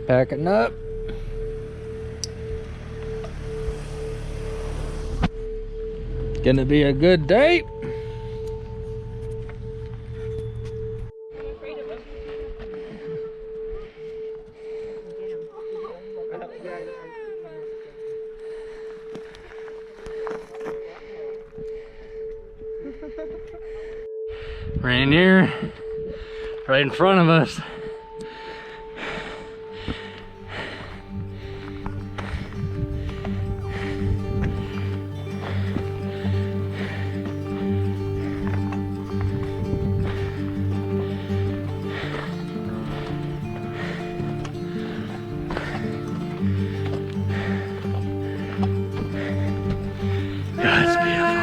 Packing up. Gonna be a good day. Rainier right in front of us. That's beautiful.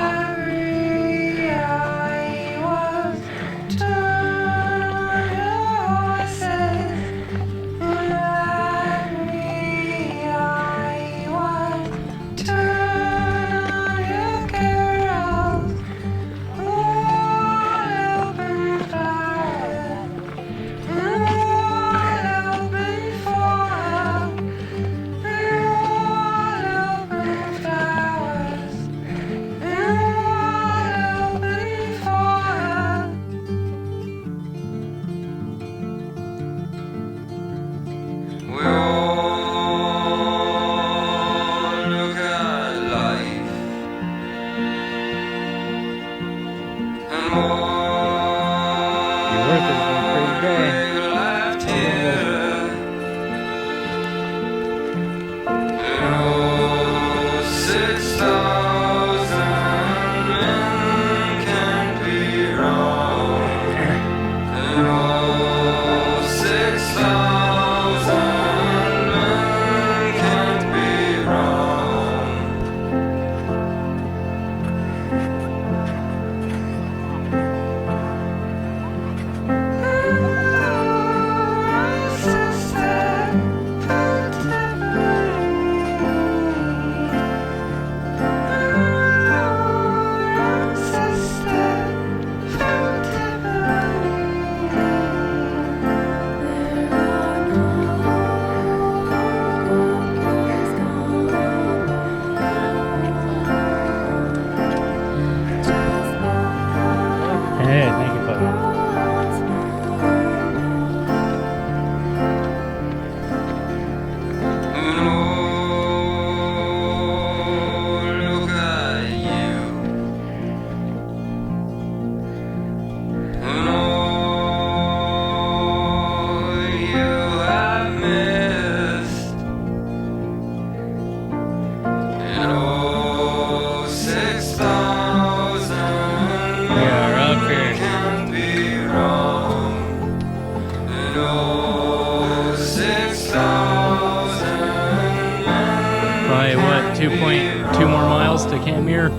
Probably what, 2.2 more miles to Camere? Maybe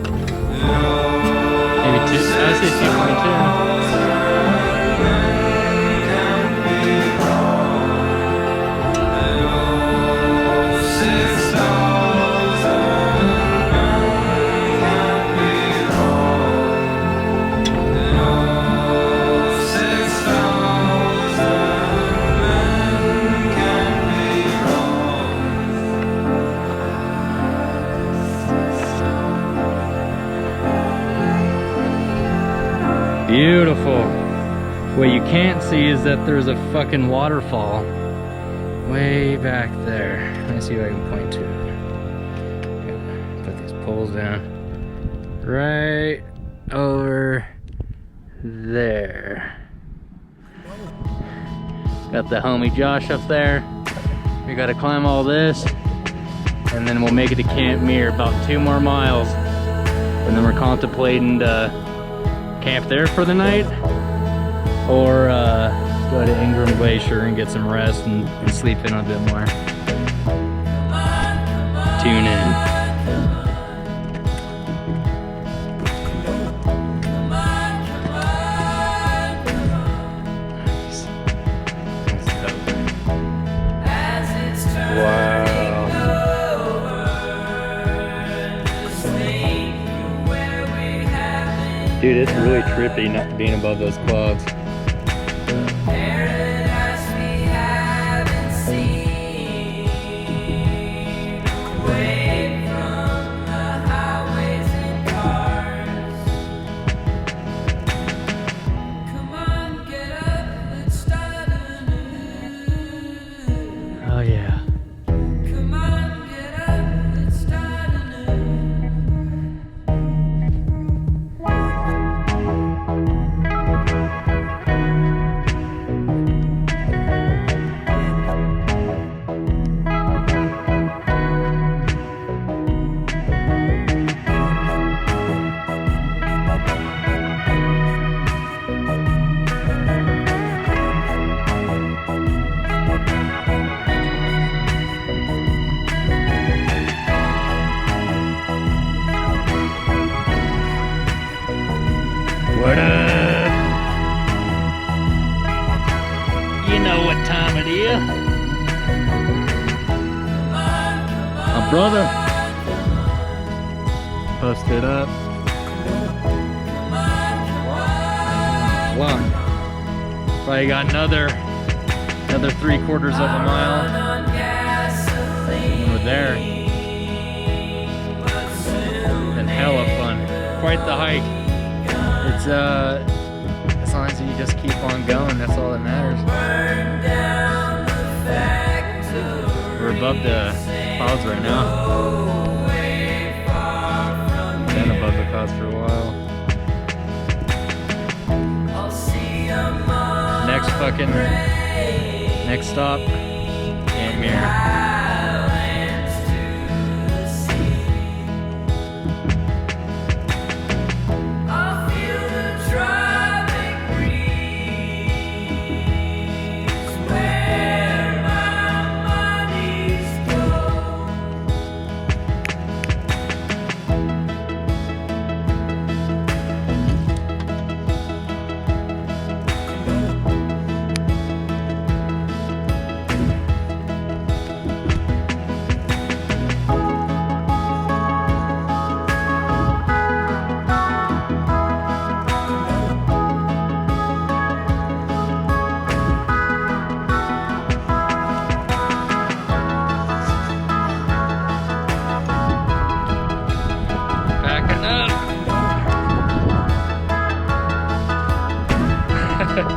2, I'd say 2.2. Beautiful. What you can't see is that there's a fucking waterfall way back there. Let me see if I can point to it. Put these poles down. Right over there. Got the homie Josh up there. We gotta climb all this and then we'll make it to Camp Mere, about 2 more miles. And then we're contemplating camp there for the night, or go to Ingram Glacier and get some rest and sleep in a bit more. Tune in. Wow. Dude, it's really trippy not being above those clouds. What up? You know what time it is. My brother posted up. Loch. Probably got another 3/4 of a mile. Over there. And hella fun. Quite the hike. It's as long as you just keep on going, that's all that matters. We're above the clouds right now. Been above the clouds for a while. Next stop, Rainier.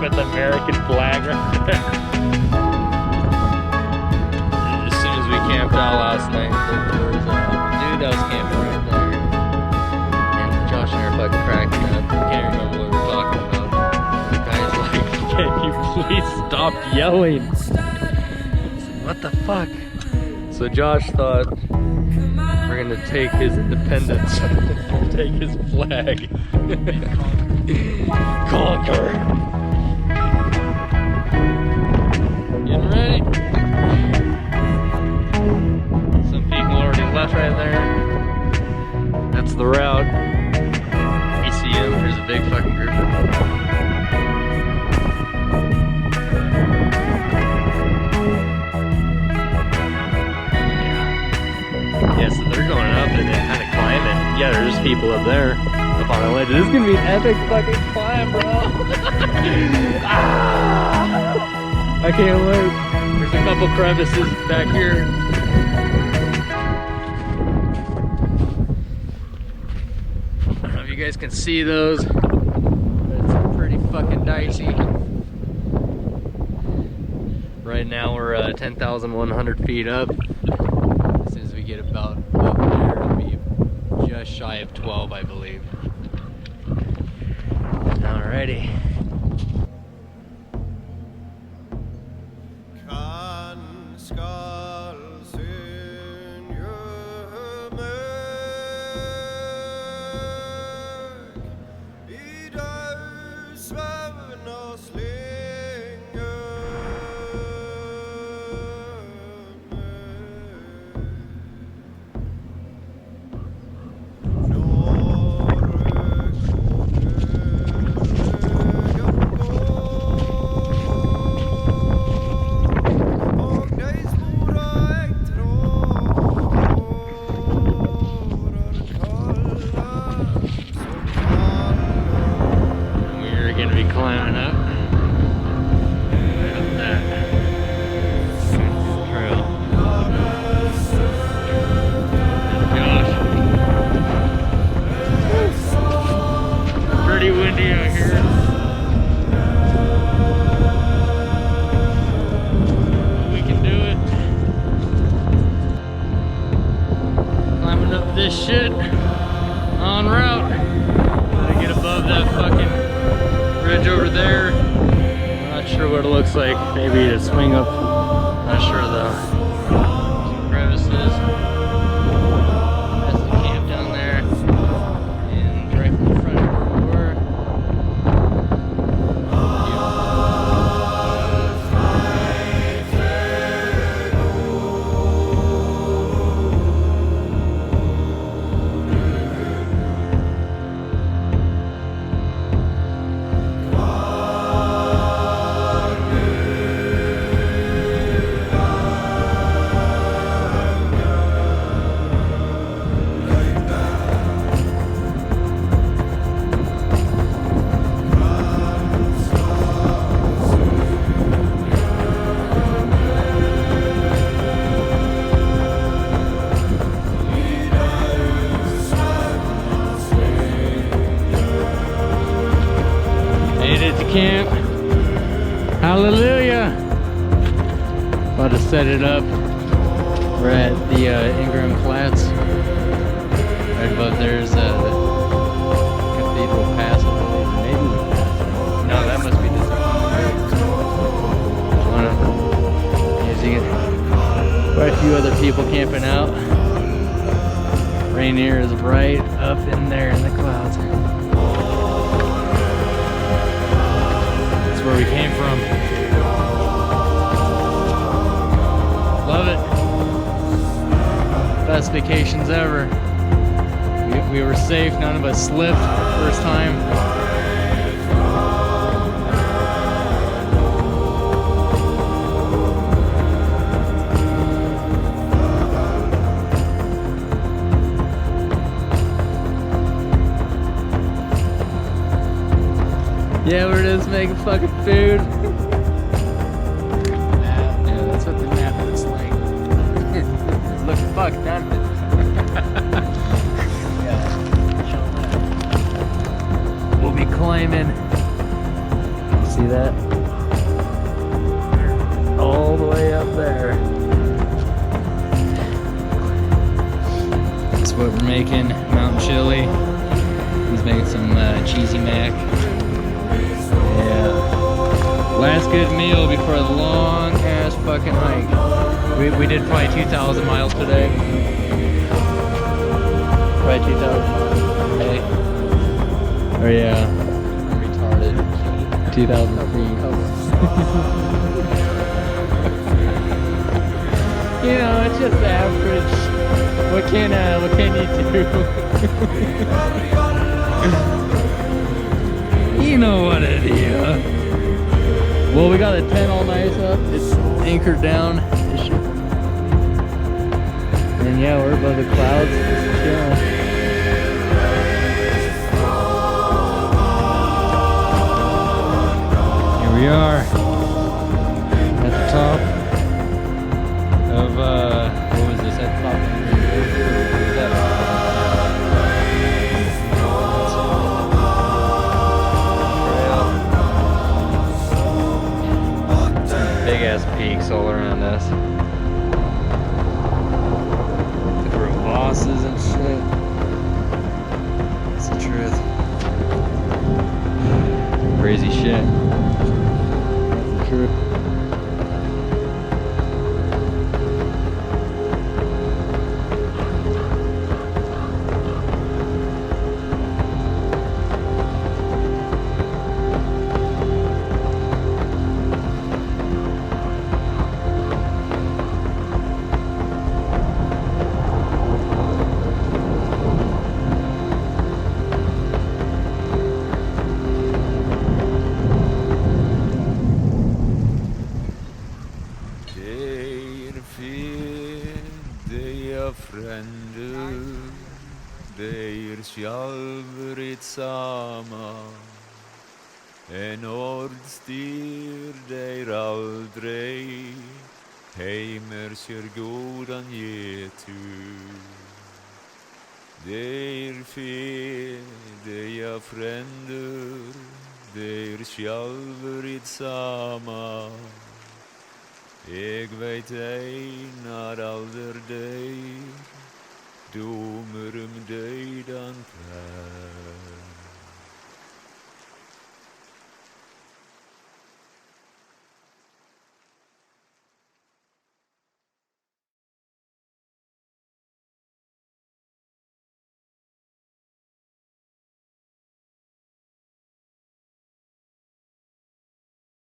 With the American flag right there. As soon as we camped out last night, there was a dude that was camping right there. And Josh and I are fucking cracking up. I can't remember what we were talking about. The guy's like, can you please stop yelling? What the fuck? So Josh thought we're gonna take his independence. Take his flag. Conquer. Getting ready. Some people already left right there. That's the route. You see him, there's a big fucking group of them. Yeah, so they're going up and then kind of climbing. Yeah, there's people up there. Up on the ledge. This is gonna be an epic fucking climb, bro. I can't wait. There's a couple crevices back here. I don't know if you guys can see those, but it's pretty fucking dicey. Right now we're 10,100 feet up. As soon as we get about up there, it'll be just shy of 12, I believe. Alrighty. This shit en route. Gotta get above that fucking ridge over there. I'm not sure what it looks like. Maybe to swing up. Not sure though. Some crevices. That's the camp down there. And right in front of where we were. camp. Hallelujah! About to set it up. We're at the Ingram Flats. Right above there's the Cathedral Pass, I believe. Maybe we passed it. No, that must be this one. Using it. Quite a few other people camping out. Rainier is right up in there in the clouds. That's where we came from. Love it. Best vacations ever. We were safe, none of us slipped first time. Yeah, we're just making fucking food. Yeah, that's what the map looks like. Look fucked, doesn't it? We'll be climbing. See that? All the way up there. That's what we're making. Mountain chili. He's making some cheesy mac. Yeah. Last good meal before a long ass fucking hike. We did probably 2,000 miles today. Probably 2,000 miles. Hey. Oh yeah. Retarded. 2,000 feet. You know, it's just average. What can you do? You know what it is. Well, we got a tent all nice up. It's anchored down. And yeah, we're above the clouds. Just chilling. Here we are at the top of what was this? At the top of big ass peaks all around us. The crevasses and shit. It's the truth. Crazy shit. That's the truth. Deir sjálfur it sama en orð styr deir aldrei heimer sér góðan getur Deir deyja frendur deir sjálfur it sama Eg veit einar alder deir Dómur deir